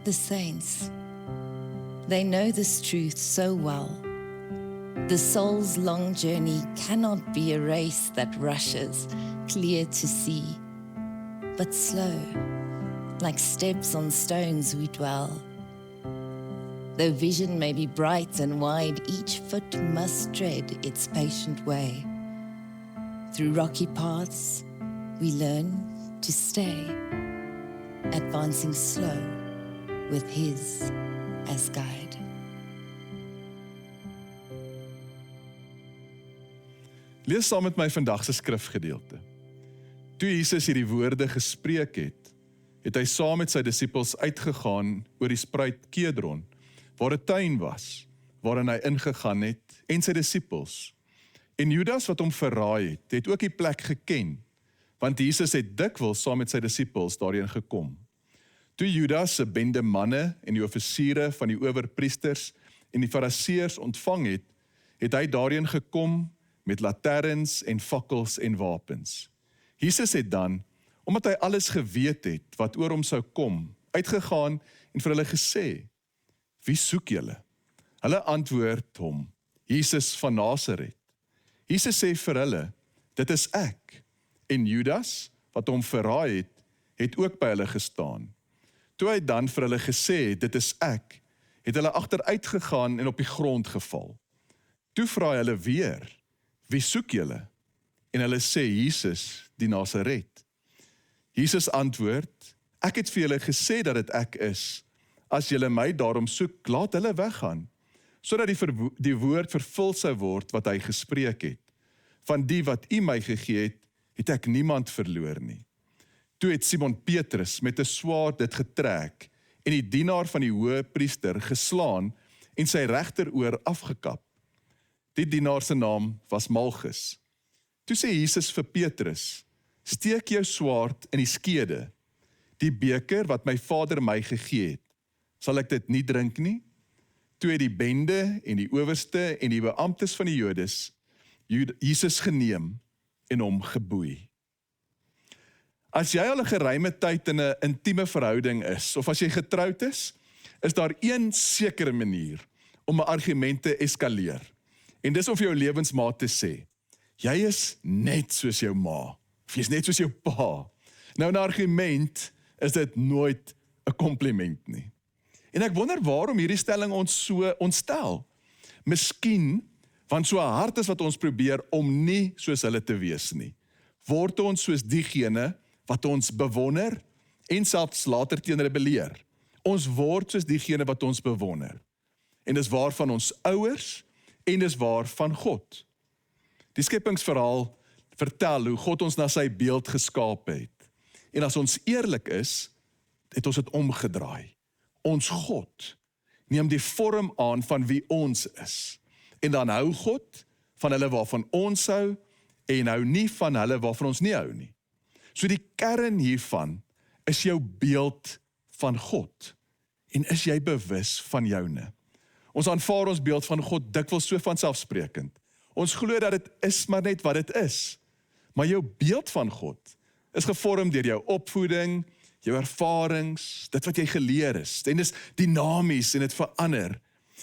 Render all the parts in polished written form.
the saints. They know this truth so well. The soul's long journey cannot be a race that rushes, clear to see, but slow, like steps on stones we dwell. Though vision may be bright and wide, each foot must tread its patient way. Through rocky paths, we learn to stay, advancing slow with His as guide. Lees saam met my vandag se skrifgedeelte. Toe Jesus hierdie woorde gespreek het, het hy saam met sy disippels uitgegaan oor die spruit Kedron, waar 'n tuin was, waarin hy ingegaan het, en sy disippels. En Judas wat hom verraai het, het ook die plek geken, want Jesus het dikwels saam met sy disippels daarheen gekom. Toe Judas se bende manne en die offisiere van die owerpriesters en die fariseërs ontvang het, het hy daarheen gekom met lanterns en fakkels en wapens. Jesus het dan, omdat hy alles geweet het wat oor hom sou kom, uitgegaan en vir hulle gesê, wie soek julle? Hulle antwoord hom, Jesus van Nasaret. Jesus sê vir hulle, dit is ek. En Judas, wat hom verraai het, het ook by hulle gestaan. Toe hy dan vir hulle gesê, dit is ek, het hulle agteruit gegaan en op die grond geval. Toe vra hy hulle weer, wie soek julle? En hulle sê, Jesus, die Nasaret. Jesus antwoord, ek het vir julle gesê dat dit ek is. As julle my daarom soek, laat hulle weggaan, sodat die woord vervul sou word wat hy gespreek het. Van die wat u my gegee het, het ek niemand verloor nie. Toe het Simon Petrus met 'n swaard dit getrek en die dienaar van die hoëpriester geslaan en sy regteroor afgekap. Die dienaar se naam was Malchus. Toe sê Jesus vir Petrus, steek jou swaard in die skede. Die beker wat my Vader my gegee het, sal ek dit nie drink nie? Toe het die bende en die owerste en die beamptes van die Jodes Jesus geneem en hom geboei. As jy al 'n geruime tyd in 'n intieme verhouding is, of as jy getroud is daar een sekere manier om 'n argument te eskaleer. En dis om vir jou lewensmaat te sê, jy is net soos jou ma, of jy is net soos jou pa. Nou 'n argument is dit nooit 'n kompliment nie. En ek wonder waarom hierdie stelling ons so ontstel. Miskien, want so hard is wat ons probeer om nie soos hulle te wees nie. Word ons soos diegene wat ons bewonder en selfs later teen rebelleer. Ons word soos diegene wat ons bewonder. En dis waar van ons ouers en dis waar van God. Die skepingsverhaal vertel hoe God ons na sy beeld geskaap het. En as ons eerlik is, het ons dit omgedraai. Ons God neem die vorm aan van wie ons is. En dan hou God van hulle waarvan ons hou, en hou nie van hulle waarvan ons nie hou nie. So die kern hiervan is jou beeld van God. En is jy bewus van joune? Ons aanvaar ons beeld van God dikwels so vanselfsprekend. Ons glo dat dit is maar net wat dit is. Maar jou beeld van God is gevorm deur jou opvoeding, jou ervarings, dit wat jy geleer is. En dis dinamies en dit verander.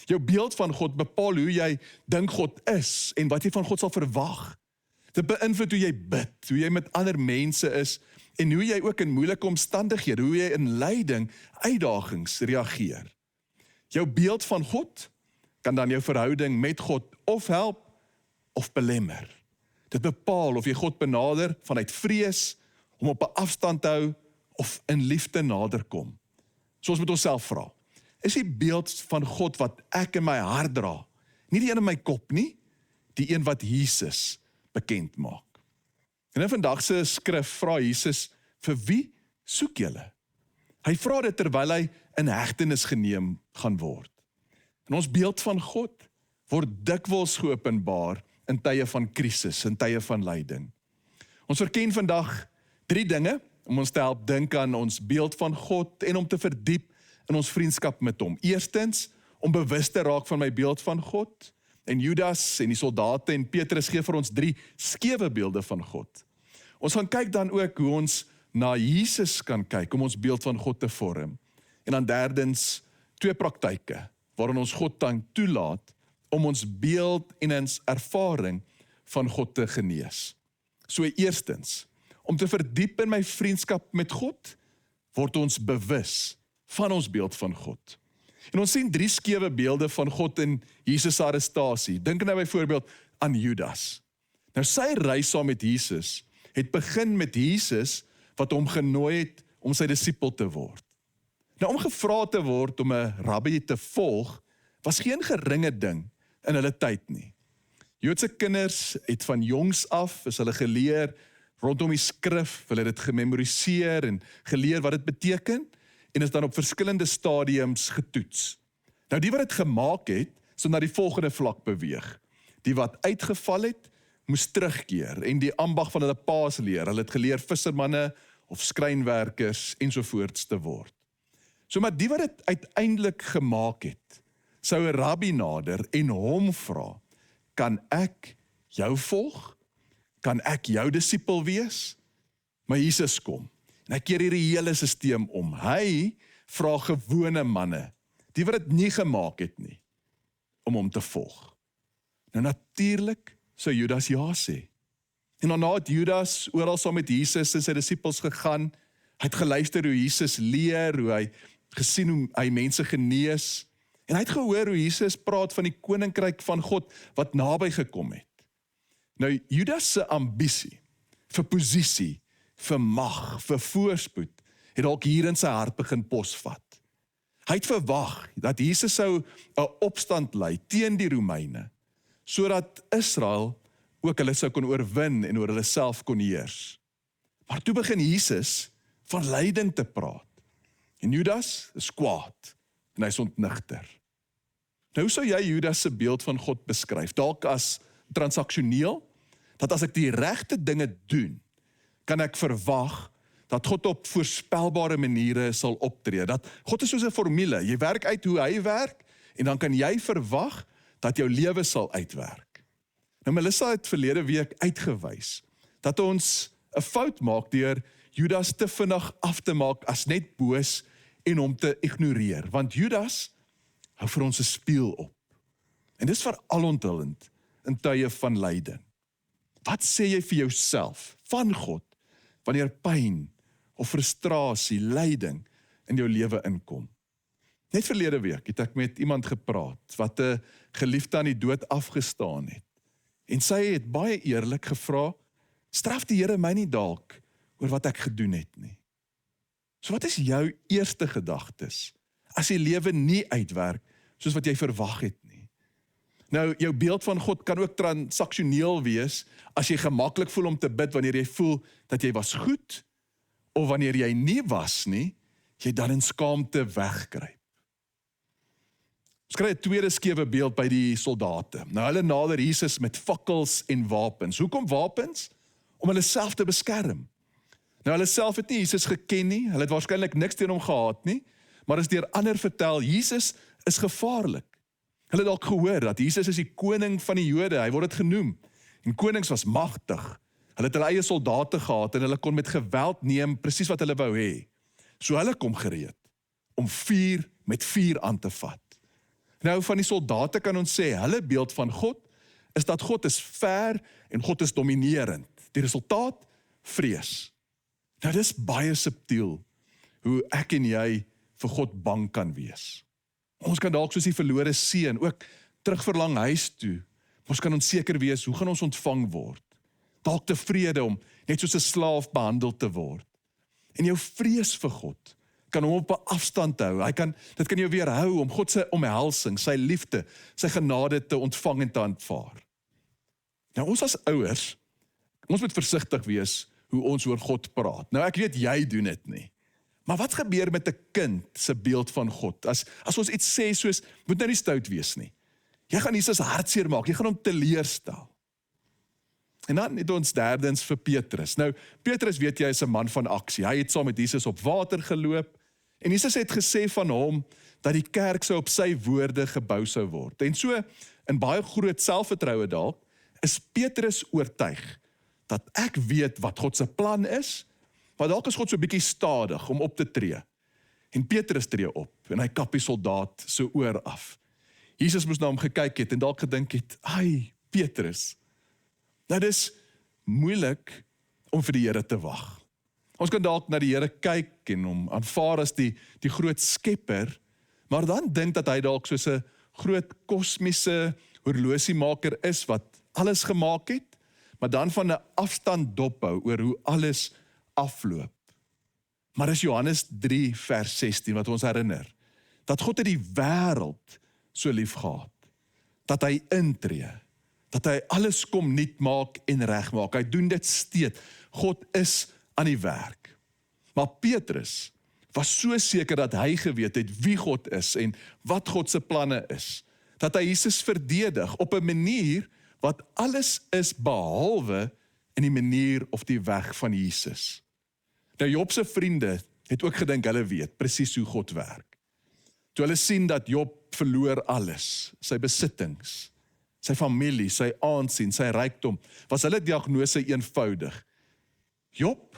Jou beeld van God bepaal hoe jy dink God is en wat jy van God sal verwag. Dit beïnvloed hoe jy bid, hoe jy met ander mense is en hoe jy ook in moeilike omstandighede, hoe jy in lyding, uitdagings reageer. Jou beeld van God kan dan jou verhouding met God of help of belemmer. Dit bepaal of jy God benader vanuit vrees, om op 'n afstand te hou of in liefde naderkom. So ons moet onsself vra, is die beeld van God wat ek in my hart dra, nie die een in my kop nie, die een wat Jesus bekend maak. En in vandag se skrif vra Jesus, vir wie soek julle? Hy vra dit terwyl hy in hegtenis geneem gaan word. En ons beeld van God word dikwels geopenbaar in tye van krisis, in tye van lyding. Ons verken vandag 3 dinge om ons te help dink aan ons beeld van God en om te verdiep in ons vriendskap met hom. Eerstens, om bewus te raak van my beeld van God. En Judas en die soldate en Petrus gee vir ons 3 skewe beelde van God. Ons gaan kyk dan ook hoe ons na Jesus kan kyk om ons beeld van God te vorm. En dan derdens, 2 praktyke, waarin ons God dan toelaat om ons beeld en ons ervaring van God te genees. So eerstens, om te verdiep in my vriendskap met God, word ons bewus van ons beeld van God. En ons sien 3 skewe beelde van God in Jesus se arrestasie. Dink nou byvoorbeeld aan Judas. Nou sy reis saam met Jesus het begin met Jesus wat hom genooi het om sy disipel te word. Nou om gevra te word om 'n rabbi te volg, was geen geringe ding in hulle tyd nie. Joodse kinders het van jongs af, is hulle geleer rondom die skrif, hulle het dit gememoriseer en geleer wat dit beteken, en is dan op verskillende stadiums getoets. Nou die wat dit gemaak het, sou na die volgende vlak beweeg. Die wat uitgeval het, moes terugkeer en die ambag van hulle paas leer. Hulle het geleer vissermanne of skrynwerkers ensovoorts te word. So maar die wat dit uiteindelik gemaak het, sou 'n rabbi nader en hom vra, kan ek jou volg? Kan ek jou disipel wees? Maar Jesus kom en hy keer hierdie hele stelsel om. Hy vra gewone manne, die wat dit nie gemaak het nie, om hom te volg. Nou natuurlik sou Judas ja sê. En daarna het Judas oral saam met Jesus en sy disipels gegaan. Hy het geluister hoe Jesus leer, hoe hy gesien hoe hy mense genees. En hy het gehoor hoe Jesus praat van die koninkryk van God wat naby gekom het. Nou Judas se ambisie vir posisie, vir mag, vir voorspoed, het dalk hier in sy hart begin posvat. Hy het verwag dat Jesus sou 'n opstand lei teen die Romeine, sodat Israel ook hulle sou kon oorwin en oor hulle self kon heers. Maar toe begin Jesus van lyding te praat. En Judas is kwaad en hy is ontnigter. Nou hoe sou jy Judas se beeld van God beskryf? Dalk as transaksioneel, dat as ek die regte dinge doen, kan ek verwag dat God op voorspelbare maniere sal optree. Dat God is soos 'n formule. Jy werk uit hoe hy werk en dan kan jy verwag dat jou lewe sal uitwerk. Nou Melissa het verlede week uitgewys dat ons 'n fout maak deur Judas te vinnig af te maak as net boos en hom te ignoreer, want Judas hou vir ons 'n spieël op. En dis veralonthullend in tye van lyding. Wat sê jy vir jouself van God wanneer pyn of frustrasie, lyding in jou lewe inkom? Net verlede week het ek met iemand gepraat wat 'n geliefde aan die dood afgestaan het. En sy het baie eerlik gevra, straf die Here my nie dalk oor wat ek gedoen het nie? So wat is jou eerste gedagtes as die lewe nie uitwerk soos wat jy verwag het nie? Nou, jou beeld van God kan ook transaksioneel wees as jy gemaklik voel om te bid wanneer jy voel dat jy was goed, of wanneer jy nie was nie, jy dan in skaamte wegkruip. Ons kry 'n tweede skewe beeld by die soldate. Nou hulle nader Jesus met fakkels en wapens. Hoekom wapens? Om hulle self te beskerm. Nou hulle self het nie Jesus geken nie, hulle het waarskynlik niks teen hom gehad nie, maar is deur ander vertel, Jesus is gevaarlik. Hulle het dalk gehoor dat Jesus is die koning van die Jode, hy word dit genoem. En konings was magtig. Hulle het hulle eie soldate gehad en hulle kon met geweld neem presies wat hulle wou hê. So hulle kom gereed om vuur met vuur aan te vat. Nou van die soldate kan ons sê, hulle beeld van God is dat God is ver en God is dominerend. Die resultaat, vrees. Nou dis baie subtiel hoe ek en jy vir God bang kan wees. Ons kan dalk soos die verlore seun ook terugverlang huis toe. Ons kan onseker wees, hoe gaan ons ontvang word? Dalk tevrede om net soos 'n slaaf behandel te word. En jou vrees vir God kan hom op 'n afstand hou. Dit kan jou weerhou om God se omhelsing, sy liefde, sy genade te ontvang en te aanvaar. Nou ons as ouers, ons moet versigtig wees hoe ons oor God praat. Nou ek weet jy doen dit nie. Maar wat gebeur met 'n kind se beeld van God? As ons iets sê soos, moet nou nie stout wees nie. Jy gaan Jesus hartseer maak, jy gaan hom teleurstel. En dan het ons derdens vir Petrus. Nou, Petrus weet jy is 'n man van aksie. Hy het saam met Jesus op water geloop. En Jesus het gesê van hom, dat die kerk sou op sy woorde gebou sou word. En so, in baie groot selfvertroue dalk, is Petrus oortuig, dat ek weet wat God se plan is, maar dalk is God so 'n bietjie stadig om op te tree. En Petrus tree op, en hy kap die soldaat so oor af. Jesus moes na hom gekyk het, en dalk gedink het, ai, Petrus, nou dis moeilik om vir die Here te wag. Ons kan dalk na die Here kyk en hom aanvaar as die groot skepper, maar dan dink dat hy dalk soos 'n groot kosmiese horlosiemaker is wat alles gemaak het, maar dan van 'n afstand dophou oor hoe alles afloop. Maar is Johannes 3 vers 16 wat ons herinner, dat God het die wêreld so lief gehad, dat hy intree, dat hy alles kom nuut maak en regmaak. Hy doen dit steeds. God is aan die werk. Maar Petrus was so seker dat hy geweet het wie God is en wat God se planne is, dat hy Jesus verdedig op 'n manier wat alles is behalwe in die manier of die weg van Jesus. Nou Job se vriende het ook gedink hulle weet presies hoe God werk. Toe hulle sien dat Job verloor alles, sy besittings, sy familie, sy aansien, sy rykdom, was hulle diagnose eenvoudig. Job,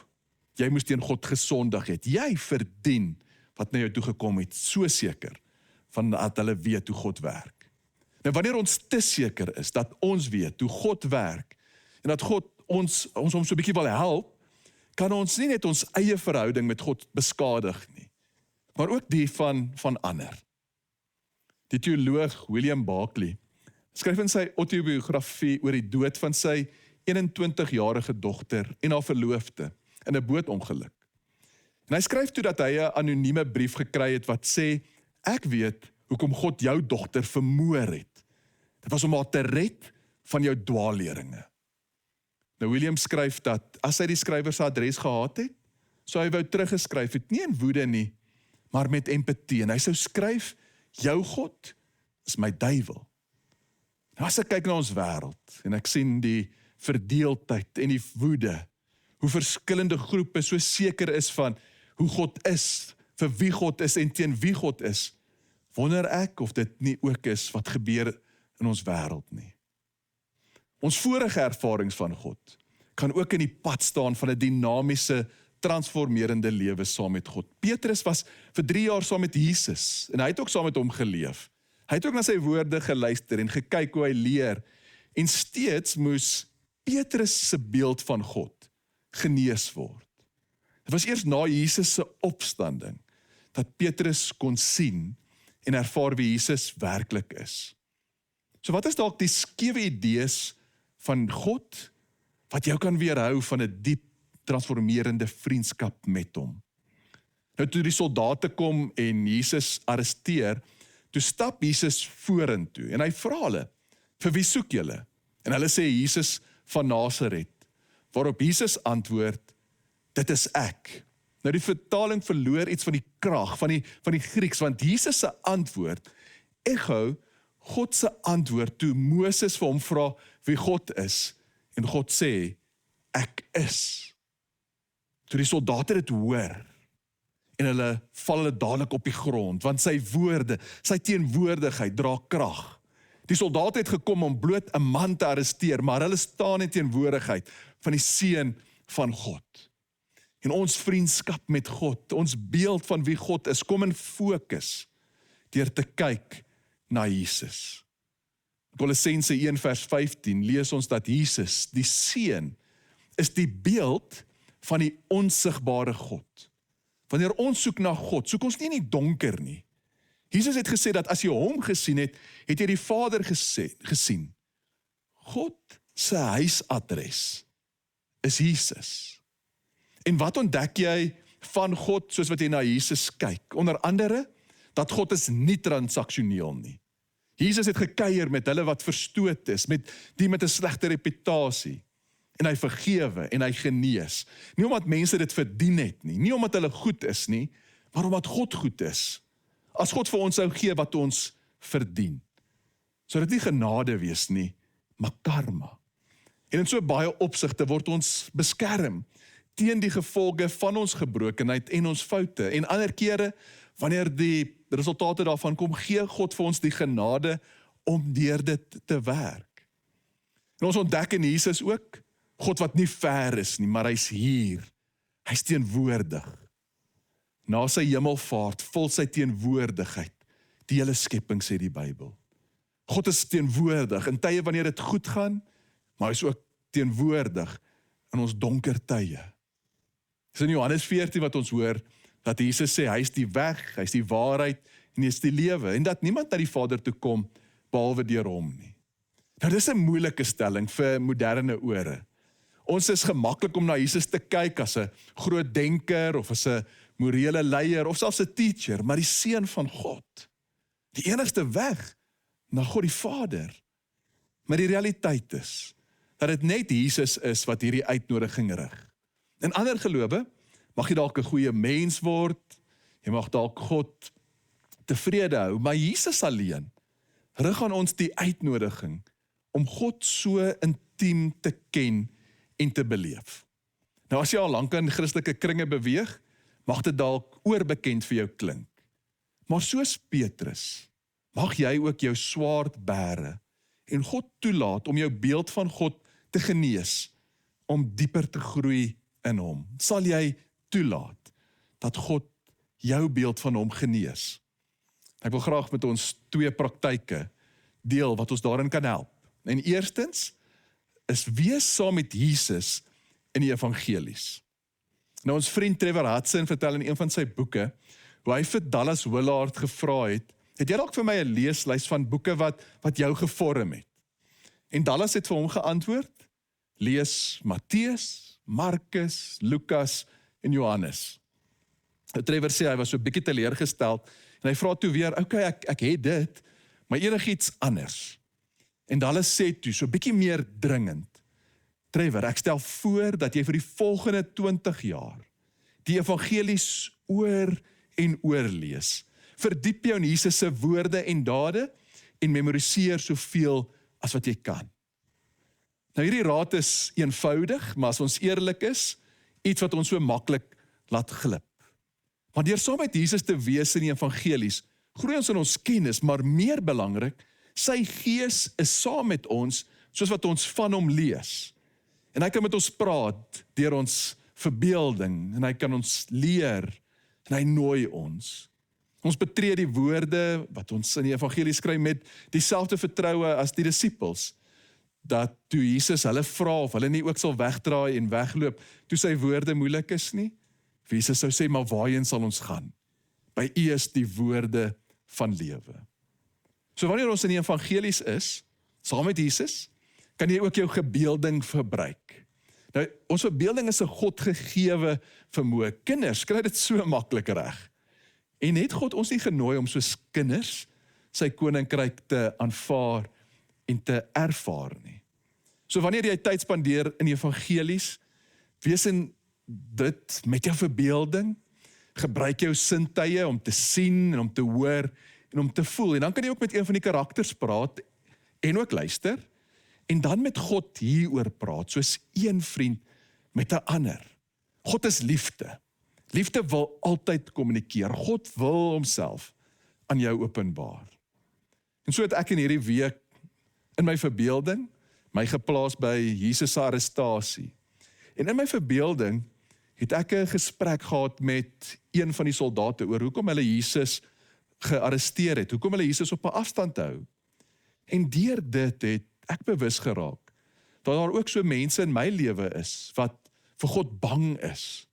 jy moes teen God gesondig het. Jy verdien wat na jou toe gekom het, so seker van dat hulle weet hoe God werk. Nou wanneer ons te seker is dat ons weet hoe God werk en dat God ons om so 'n bietjie wil help, kan ons nie net ons eie verhouding met God beskadig nie, maar ook die van ander. Die teoloog William Barclay skryf in sy autobiografie oor die dood van sy 21-jarige dogter en haar verloofde in 'n bootongeluk. En hy skryf toe dat hy 'n anonieme brief gekry het wat sê, ek weet hoekom God jou dogter vermoor het. Dit was om haar te red van jou dwaalleringe. Nou William skryf dat as hy die skrywer se adres gehad het, sou hy wou teruggeskryf het, nie in woede nie, maar met empatie. En hy sou skryf, jou God is my duiwel. Nou as ek kyk na ons wêreld en ek sien die verdeeldheid en die woede, hoe verskillende groepe so seker is van hoe God is, vir wie God is en teen wie God is, wonder ek of dit nie ook is wat gebeur in ons wêreld nie. Ons vorige ervarings van God kan ook in die pad staan van 'n dinamiese, transformerende lewe saam met God. Petrus was vir 3 jaar saam met Jesus en hy het ook saam met hom geleef. Hy het ook na sy woorde geluister en gekyk hoe hy leer en steeds moes Petrus se beeld van God genees word. Dit was eers na Jesus se opstanding dat Petrus kon sien en ervaar wie Jesus werklik is. So wat is dalk die skewe idees van God wat jou kan weerhou van 'n diep transformerende vriendskap met hom? Nou toe die soldate kom en Jesus arresteer, toe stap Jesus vorentoe en hy vra hulle, vir wie soek julle? En hulle sê Jesus van Nasaret, waarop Jesus antwoord, dit is ek. Nou die vertaling verloor iets van die krag, van die Grieks, want Jesus se antwoord, echo God se antwoord toe Moses vir hom vra wie God is, en God sê, ek is. Toe die soldate dit hoor, en hulle val hulle dadelik op die grond, want sy woorde, sy teenwoordigheid dra krag. Die soldate het gekom om bloot 'n man te arresteer, maar hulle staan in teenwoordigheid van die Seun van God. En ons vriendskap met God, ons beeld van wie God is, kom in fokus deur te kyk na Jesus. Kolossense 1 vers 15 lees ons dat Jesus, die Seun, is die beeld van die onsigbare God. Wanneer ons soek na God, soek ons nie in die donker nie. Jesus het gesê dat as jy hom gesien het, het jy die Vader gesien. God se huisadres is Jesus. En wat ontdek jy van God soos wat jy na Jesus kyk? Onder andere, dat God is nie transaksioneel nie. Jesus het gekuier met hulle wat verstoot is, met die met 'n slegte reputasie. En hy vergewe en hy genees. Nie omdat mense dit verdien het nie, nie omdat hulle goed is nie, maar omdat God goed is. As God vir ons sou gee wat ons verdien, sou dit nie genade wees nie, maar karma. En in so baie opsigte word ons beskerm teen die gevolge van ons gebrokenheid en ons foute. En ander kere, wanneer die resultate daarvan kom, gee God vir ons die genade om deur dit te werk. En ons ontdek in Jesus ook, God wat nie ver is nie, maar hy's hier. Hy's teenwoordig. na sy hemelvaart, vol sy teenwoordigheid, die hele skepping sê die Bybel. God is teenwoordig in tye wanneer dit goed gaan, maar hy is ook teenwoordig in ons donker tye. Dis in Johannes 14 wat ons hoor, dat Jesus sê, hy is die weg, hy is die waarheid, en hy is die lewe, en dat niemand na die Vader toe kom, behalwe deur hom nie. Nou, dis 'n moeilike stelling vir moderne ore. Ons is gemaklik om na Jesus te kyk as 'n groot denker, of as 'n morele leier, of selfs 'n teacher, maar die seun van God. Die enigste weg na God die Vader. Maar die realiteit is, dat dit net Jesus is wat hierdie uitnodiging rig. In ander gelowe, mag jy dalk 'n goeie mens word, jy mag dalk God tevrede hou, maar Jesus alleen rig aan ons die uitnodiging om God so intiem te ken en te beleef. Nou as jy al lank in Christelike kringe beweeg, mag dit dalk oorbekend vir jou klink. Maar soos Petrus, mag jy ook jou swaard bære en God toelaat om jou beeld van God te genees, om dieper te groei in hom. Sal jy toelaat dat God jou beeld van hom genees? Ek wil graag met ons 2 praktyke deel wat ons daarin kan help. En eerstens is wees saam met Jesus in die evangelies. Nou ons vriend Trevor Hudson vertel in een van sy boeke, hoe hy vir Dallas Willard gevra het jy dalk vir my 'n leeslys van boeke wat jou gevorm het? En Dallas het vir hom geantwoord, lees Matteus, Markus, Lukas en Johannes. Trevor sê hy was so 'n bietjie teleurgestel en hy vra toe weer, okay, ek het dit, maar enigiets anders. En Dallas sê toe, so 'n bietjie meer dringend, Trevor, ek stel voor dat jy vir die volgende 20 jaar die evangelies oor en oor lees. Verdiep jou in Jesus se woorde en dade en memoriseer soveel as wat jy kan. Nou hierdie raad is eenvoudig, maar as ons eerlik is, iets wat ons so maklik laat glip. Maar deur saam met Jesus te wees in die evangelies, groei ons in ons kennis, maar meer belangrik, sy gees is saam met ons, soos wat ons van hom lees. En hy kan met ons praat, deur ons verbeelding, en hy kan ons leer, en hy nooi ons. Ons betree die woorde, wat ons in die evangelie skryf met dieselfde vertroue as die disippels, dat toe Jesus hulle vra, of hulle nie ook sal wegdraai en wegloop, toe sy woorde moeilik is nie, Jesus sou sê, maar waarheen sal ons gaan? By U is die woorde van lewe. So wanneer ons in die evangelies is, saam met Jesus, kan jy ook jou verbeelding verbruik. Nou, ons verbeelding is 'n God-gegewe vermoë. Kinders kry dit so maklik reg. En het God ons nie genooi om soos kinders sy koninkryk te aanvaar en te ervaar nie. So wanneer jy tyd spandeer in die evangelies, wees in dit met jou verbeelding, gebruik jou sintuie om te sien en om te hoor en om te voel. En dan kan jy ook met een van die karakters praat en ook luister en dan met God hieroor praat, soos een vriend met 'n ander. God is liefde. Liefde wil altyd kommunikeer. God wil homself aan jou openbaar. En so het ek in hierdie week in my verbeelding my geplaas by Jesus se arrestasie. En in my verbeelding het ek 'n gesprek gehad met een van die soldate oor hoekom hulle Jesus gearresteer het, hoekom hulle Jesus op 'n afstand hou. En deur dit het ek bewus geraak dat daar ook so mense in my lewe is wat vir God bang is,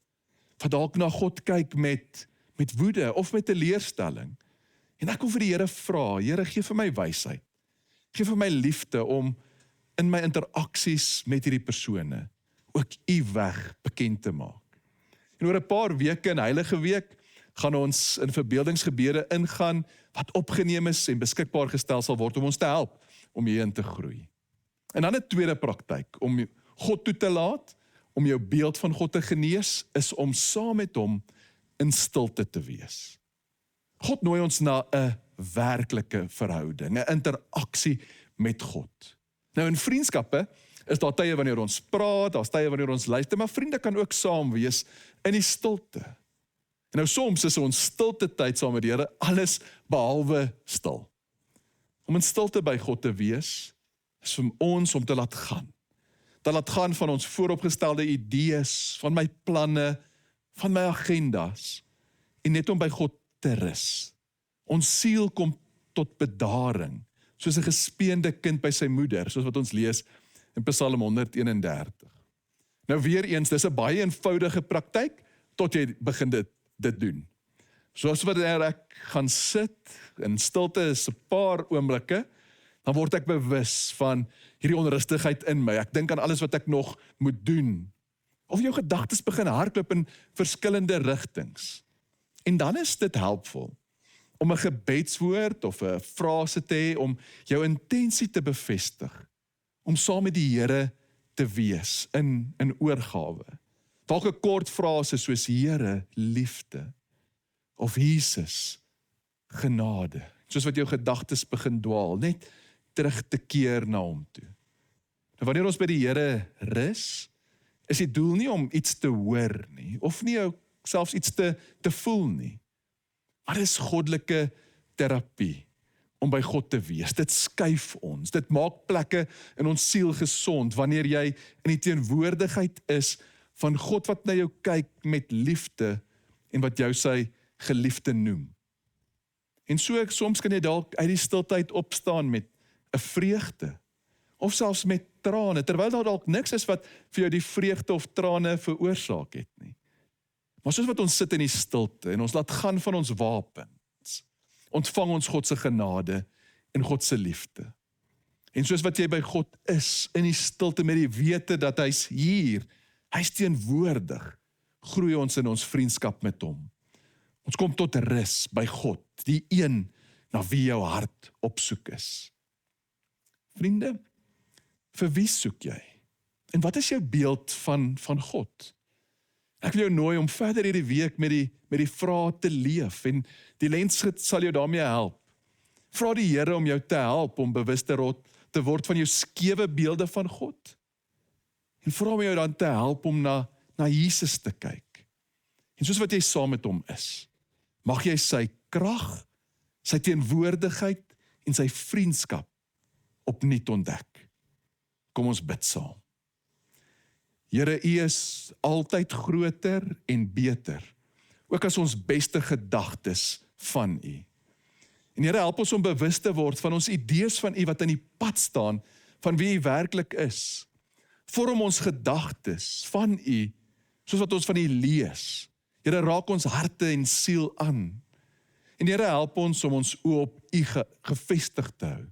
wat dalk na God kyk met woede of met 'n teleurstelling. En ek wil vir die Here vra, Here, gee vir my wysheid, gee vir my liefde om in my interaksies met hierdie persone ook U weg bekend te maak. En oor 'n paar weke in Heilige Week gaan ons in verbeeldingsgebede ingaan wat opgeneem is en beskikbaar gestel sal word om ons te help om hierin te groei. En dan 'n tweede praktyk om God toe te laat, om jou beeld van God te genees, is om saam met hom in stilte te wees. God nooi ons na 'n werklike verhouding, 'n interaksie met God. Nou in vriendskappe is daar tye wanneer ons praat, daar's tye wanneer ons luister, maar vriende kan ook saam wees in die stilte. En nou soms is ons stilte tyd saam met die Here alles behalwe stil. Om in stilte by God te wees, is vir ons om te laat gaan. Te laat gaan van ons vooropgestelde idees, van my planne, van my agendas, en net om by God te rus. Ons siel kom tot bedaring, soos 'n gespeende kind by sy moeder, soos wat ons lees in Psalm 131. Nou weer eens, dis 'n baie eenvoudige praktyk, tot jy begin dit doen. Soos wat ek gaan sit, in stilte is 'n paar oomblikke, dan word ek bewus van hierdie onrustigheid in my. Ek dink aan alles wat ek nog moet doen. Of jou gedagtes begin hardloop in verskillende rigtings. En dan is dit helpvol om 'n gebedswoord of 'n frase te hê om jou intensie te bevestig, om saam met die Here te wees in oorgawe. Dalk 'n kort frase soos Here, liefde, of Jesus, genade. Soos wat jou gedagtes begin dwaal, net terug te keer na hom toe. Nou wanneer ons by die Here rus, is die doel nie om iets te hoor nie, of nie selfs iets te voel nie. Maar dit is goddelike terapie, om by God te wees. Dit skuif ons, dit maak plekke in ons siel gesond, wanneer jy in die teenwoordigheid is van God wat na jou kyk met liefde, en wat jou sy geliefde noem. En so soms kan jy dalk uit die stiltyd opstaan met 'n vreugde, of selfs met trane, terwyl daar dalk niks is wat vir jou die vreugde of trane veroorsaak het nie. Maar soos wat ons sit in die stilte, en ons laat gaan van ons wapens, ontvang ons God se genade en God se liefde. En soos wat jy by God is, in die stilte met die wete dat hy's hier, hy's teenwoordig, groei ons in ons vriendskap met hom. Ons kom tot rus by God, die een na wie jou hart opsoek is. Vriende, vir wie soek jy? En wat is jou beeld van God? Ek wil jou nooi om verder hierdie week met die vrae te leef, en die lensgids sal jou daarmee help. Vra die Here om jou te help om bewus te word van jou skewe beelde van God. En vra om jou dan te help om na Jesus te kyk. En soos wat jy saam met hom is, mag jy sy krag, sy teenwoordigheid en sy vriendskap opnuut ontdek. Kom ons bid saam. Here, U is altyd groter en beter, ook as ons beste gedagtes van U. En Here, help ons om bewus te word van ons idees van U wat in die pad staan, van wie U werklik is. Vorm ons gedagtes van U, soos wat ons van U lees. Here, raak ons harte en siel aan. En Here, help ons om ons oë op U gefestig te hou.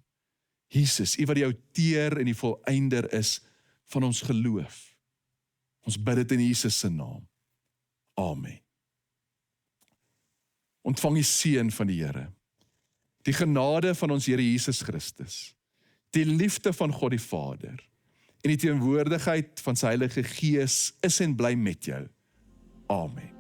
Jesus, U wat die outeur en die volëinder is van ons geloof. Ons bid dit in Jesus se naam. Amen. Ontvang die seën van die Here, die genade van ons Here Jesus Christus, die liefde van God die Vader, en die teenwoordigheid van sy Heilige Gees is en bly met jou. Amen.